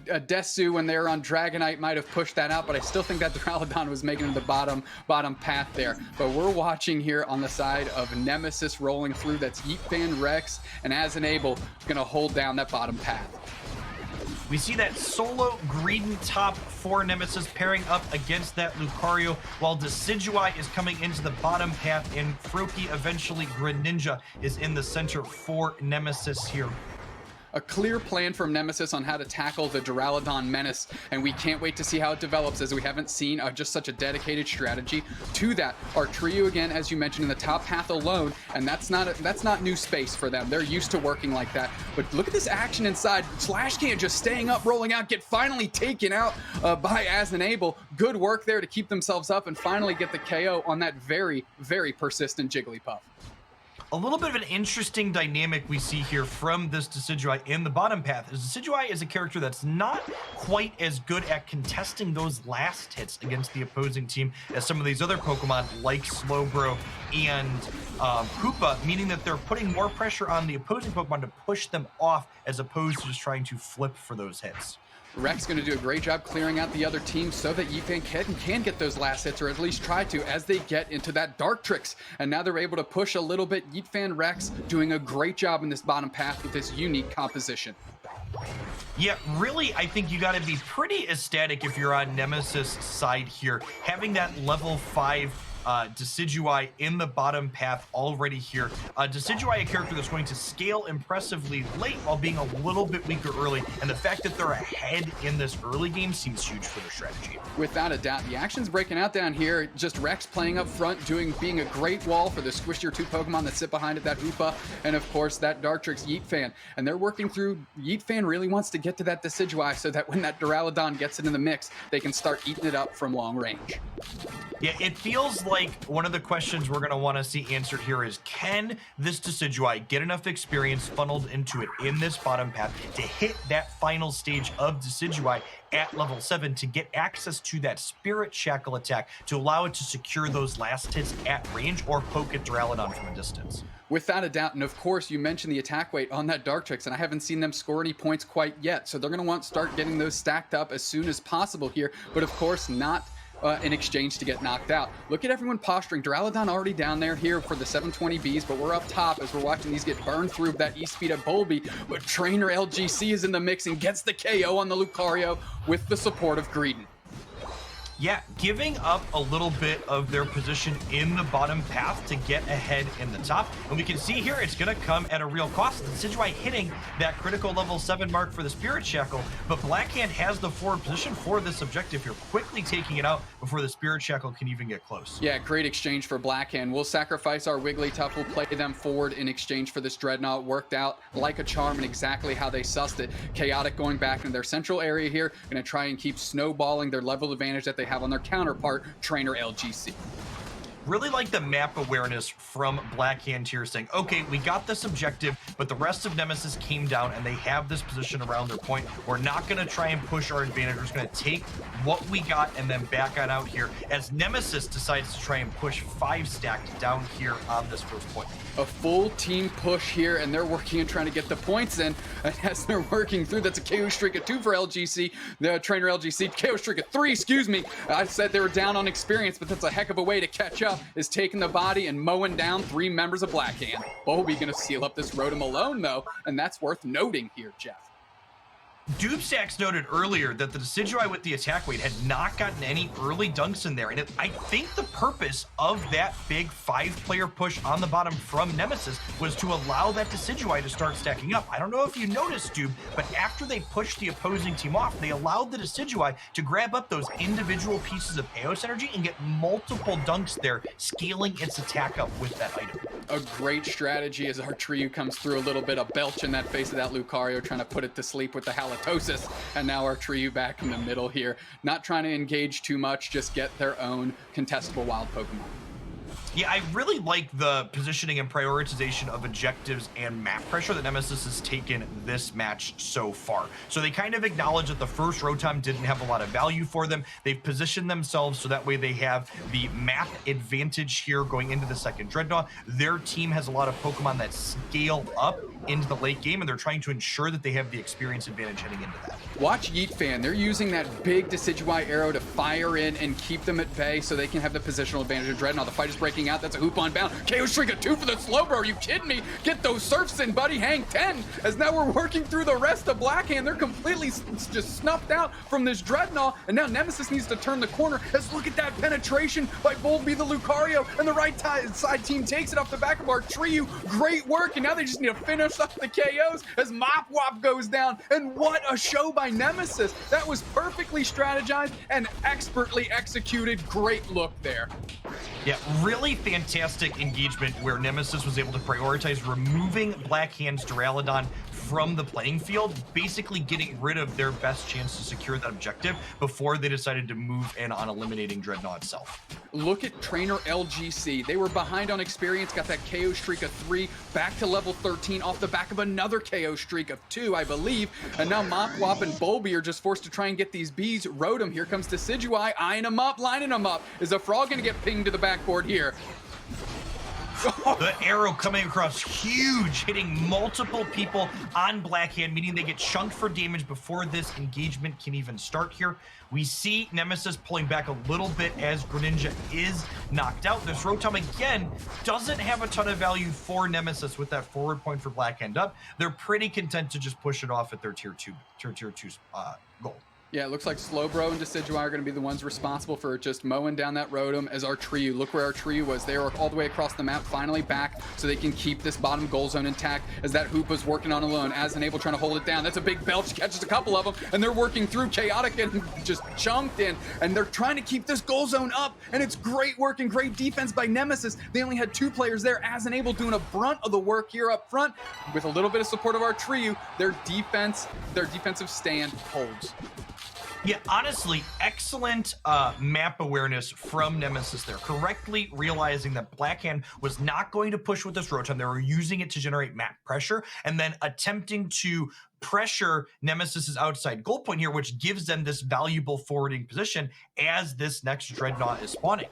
Desu, when they were on Dragonite, might have pushed that out, but I still think that Duraludon was making it to the bottom path there. But we're watching here on the side of NEMESIS rolling through. That's Yeetfan, Rex, and as an Able, going to hold down that bottom path. We see that solo Greedent top for NEMESIS pairing up against that Lucario, while Decidueye is coming into the bottom path, and Froakie, eventually Greninja, is in the center for NEMESIS here. A clear plan from NEMESIS on how to tackle the Duraludon menace, and we can't wait to see how it develops, as we haven't seen just such a dedicated strategy to that. Our trio, again, as you mentioned, in the top path alone, and that's not new space for them. They're used to working like that. But look at this action inside. Slashcan just staying up, rolling out, get finally taken out by As an Able. Good work there to keep themselves up and finally get the KO on that very, very persistent Jigglypuff. A little bit of an interesting dynamic we see here from this Decidueye in the bottom path. Decidueye is a character that's not quite as good at contesting those last hits against the opposing team as some of these other Pokemon like Slowbro and Hoopa, meaning that they're putting more pressure on the opposing Pokemon to push them off as opposed to just trying to flip for those hits. Rex going to do a great job clearing out the other team so that Yeetfan can get those last hits, or at least try to, as they get into that Dartrix. And now they're able to push a little bit. Yeetfan, Rex doing a great job in this bottom path with this unique composition. Yeah, really, I think you got to be pretty ecstatic if you're on NEMESIS' side here. Having that level 5 Decidueye in the bottom path already here. Decidueye, a character that's going to scale impressively late while being a little bit weaker early, and the fact that they're ahead in this early game seems huge for their strategy. Without a doubt, the action's breaking out down here. Just Rex playing up front, being a great wall for the squishier 2 Pokemon that sit behind it, that Hoopa, and of course that Dartrix Yeetfan. And they're working through. Yeetfan really wants to get to that Decidueye so that when that Duraludon gets it in the mix, they can start eating it up from long range. Yeah, it feels like one of the questions we're going to want to see answered here is, can this Decidueye get enough experience funneled into it in this bottom path to hit that final stage of Decidueye at level 7 to get access to that Spirit Shackle attack to allow it to secure those last hits at range or poke at Duraludon from a distance? Without a doubt, and of course, you mentioned the attack weight on that Dartrix, and I haven't seen them score any points quite yet, so they're going to want to start getting those stacked up as soon as possible here, but of course not in exchange to get knocked out. Look at everyone posturing. Duraludon already down there here for the 720Bs, but we're up top as we're watching these get burned through that E-Speed at Bulby, but Trainer LGC is in the mix and gets the KO on the Lucario with the support of Greedent. Yeah, giving up a little bit of their position in the bottom path to get ahead in the top. And we can see here it's going to come at a real cost. Decidueye hitting that critical level 7 mark for the Spirit Shackle, but Blackhand has the forward position for this objective here, quickly taking it out before the Spirit Shackle can even get close. Yeah, great exchange for Blackhand. We'll sacrifice our Wigglytuff. We'll play them forward in exchange for this Dreadnought. Worked out like a charm and exactly how they sussed it. Chaotic going back into their central area here. Going to try and keep snowballing their level advantage that they have on their counterpart, Trainer LGC. Really like the map awareness from Blackhand here, saying, okay, we got this objective, but the rest of NEMESIS came down and they have this position around their point. We're not going to try and push our advantage. We're just going to take what we got and then back on out here as NEMESIS decides to try and push 5 stacked down here on this first point. A full team push here, and they're working and trying to get the points in. And as they're working through, that's a KO streak of 2 for LGC, the Trainer LGC, KO streak of 3, excuse me. I said they were down on experience, but that's a heck of a way to catch up, is taking the body and mowing down 3 members of Blackhand. Bulby gonna seal up this Rotom alone, though, and that's worth noting here, Jeff. Doobstacks noted earlier that the Decidueye with the attack weight had not gotten any early dunks in there, and I think the purpose of that big 5-player push on the bottom from NEMESIS was to allow that Decidueye to start stacking up. I don't know if you noticed, Doob, but after they pushed the opposing team off, they allowed the Decidueye to grab up those individual pieces of Eos energy and get multiple dunks there, scaling its attack up with that item. A great strategy as our trio comes through, a little bit of belch in that face of that Lucario, trying to put it to sleep with the halitosis. And now our trio back in the middle here, not trying to engage too much, just get their own contestable wild Pokemon. Yeah, I really like the positioning and prioritization of objectives and map pressure that NEMESIS has taken this match so far. So they kind of acknowledge that the first Rotom didn't have a lot of value for them. They've positioned themselves so that way they have the map advantage here going into the second Dreadnought. Their team has a lot of Pokemon that scale up into the late game, and they're trying to ensure that they have the experience advantage heading into that. Watch Yeet Fan. They're using that big Decidueye arrow to fire in and keep them at bay so they can have the positional advantage of Dreadnought. The fight is breaking out. That's a hoop on bound. KO Streak a 2 for the slow bro. Are you kidding me? Get those surfs in, buddy. Hang 10. As now we're working through the rest of Blackhand. They're completely just snuffed out from this Dreadnought. And now Nemesis needs to turn the corner. As look at that penetration by Volby the Lucario. And the right side team takes it off the back of our Triu. Great work. And now they just need to finish up the KOs as Mop Wop goes down. And what a show by Nemesis. That was perfectly strategized and expertly executed. Great look there. Yeah, really fantastic engagement where Nemesis was able to prioritize removing Blackhand's Duraludon from the playing field, basically getting rid of their best chance to secure that objective before they decided to move in on eliminating Dreadnought itself. Look at trainer LGC. They were behind on experience, got that KO streak of 3, back to level 13 off the back of another KO streak of 2, I believe. And now Mop Wop and Volby are just forced to try and get these bees. Rotom, here comes Decidueye, eyeing them up, lining them up. Is a frog gonna get pinged to the backboard here? The arrow coming across huge, hitting multiple people on Blackhand, meaning they get chunked for damage before this engagement can even start here. We see Nemesis pulling back a little bit as Greninja is knocked out. This Rotom, again, doesn't have a ton of value for Nemesis with that forward point for Blackhand up. They're pretty content to just push it off at their tier 2 goal. Yeah, it looks like Slowbro and Decidueye are going to be the ones responsible for just mowing down that Rotom as our Triu. Look where our Triu was. They are all the way across the map, finally back, so they can keep this bottom goal zone intact as that Hoopa's working on alone. As Enable trying to hold it down. That's a big belch, catches a couple of them, and they're working through Chaotic and just chunked in, and they're trying to keep this goal zone up, and it's great work and great defense by Nemesis. They only had 2 players there, As Enable doing a brunt of the work here up front. With a little bit of support of our Triu, their defensive stand holds. Yeah, honestly, excellent map awareness from Nemesis there, correctly realizing that Blackhand was not going to push with this Rotom. They were using it to generate map pressure and then attempting to pressure Nemesis's outside goal point here, which gives them this valuable forwarding position as this next Dreadnought is spawning.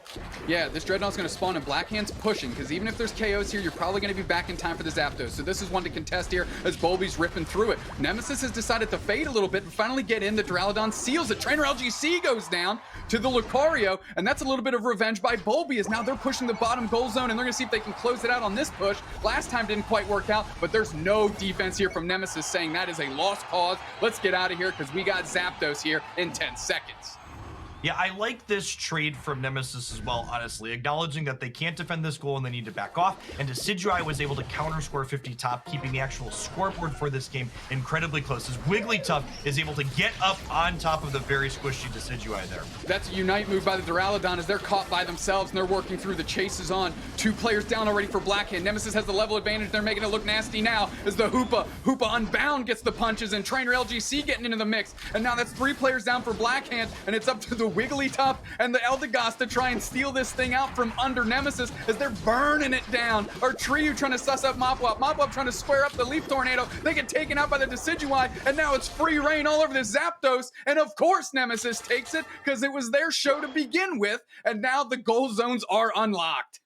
Yeah, this Dreadnought's going to spawn and Blackhand's pushing, because even if there's KOs here, you're probably going to be back in time for the Zapdos. So this is one to contest here as Volby's ripping through it. Nemesis has decided to fade a little bit and finally get in. The Duraludon seals it. Trainer LGC goes down to the Lucario, and that's a little bit of revenge by Volby, as now they're pushing the bottom goal zone, and they're going to see if they can close it out on this push. Last time didn't quite work out, but there's no defense here from Nemesis, saying that is a lost cause. Let's get out of here because we got Zapdos here in 10 seconds. Yeah, I like this trade from Nemesis as well, honestly, acknowledging that they can't defend this goal and they need to back off, and Decidueye was able to counter score 50 top, keeping the actual scoreboard for this game incredibly close, as Wigglytuff is able to get up on top of the very squishy Decidueye there. That's a Unite move by the Duraludon as they're caught by themselves and they're working through. The chase is on. 2 players down already for Blackhand. Nemesis has the level advantage. They're making it look nasty now as the Hoopa Unbound gets the punches, and Trainer LGC getting into the mix. And now that's 3 players down for Blackhand, and it's up to the Wigglytuff and the Eldegoss to try and steal this thing out from under Nemesis as they're burning it down. Our Triu trying to suss up Mop Wop. Mop Wop trying to square up the Leaf Tornado. They get taken out by the Decidueye, and now it's free reign all over this Zapdos. And of course Nemesis takes it because it was their show to begin with, and now the goal zones are unlocked.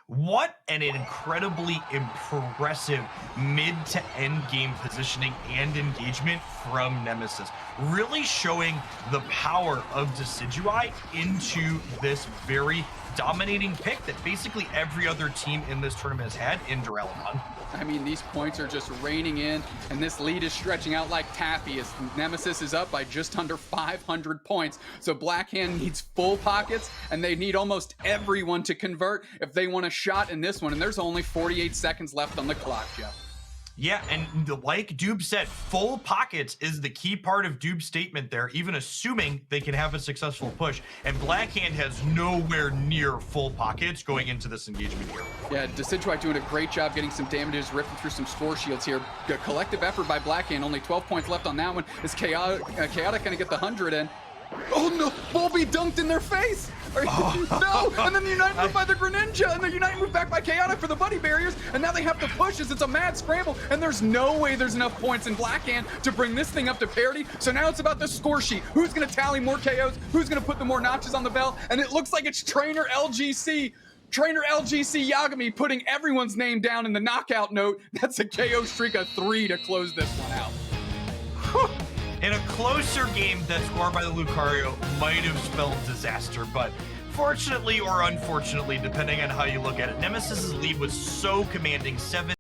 What an incredibly impressive mid to end game positioning and engagement from Nemesis. Really showing the power of Decidueye into this very dominating pick that basically every other team in this tournament has had in Duraludon. I mean, these points are just raining in, and this lead is stretching out like taffy as Nemesis is up by just under 500 points. So Blackhand needs full pockets, and they need almost everyone to convert if they want a shot in this one. And there's only 48 seconds left on the clock, Jeff. Yeah, and like Doob said, full pockets is the key part of Doob's statement there, even assuming they can have a successful push. And Blackhand has nowhere near full pockets going into this engagement here. Yeah, Decidueye doing a great job getting some damages, ripping through some score shields here. A collective effort by Blackhand, only 12 points left on that one. Is Chaotic going to get the 100 in? Oh no, Volby dunked in their face! No, and then the Unite move by the Greninja, and the Unite move back by Chaotic for the buddy barriers, and now they have to push as it's a mad scramble, and there's no way there's enough points in Blackhand to bring this thing up to parity, so now it's about the score sheet. Who's gonna tally more KOs? Who's gonna put the more notches on the belt? And it looks like it's Trainer LGC. Trainer LGC Yagami putting everyone's name down in the knockout note. That's a KO streak of 3 to close this one out. Whew. In a closer game, that score by the Lucario might have spelled disaster, but fortunately or unfortunately, depending on how you look at it, Nemesis's lead was so commanding, 7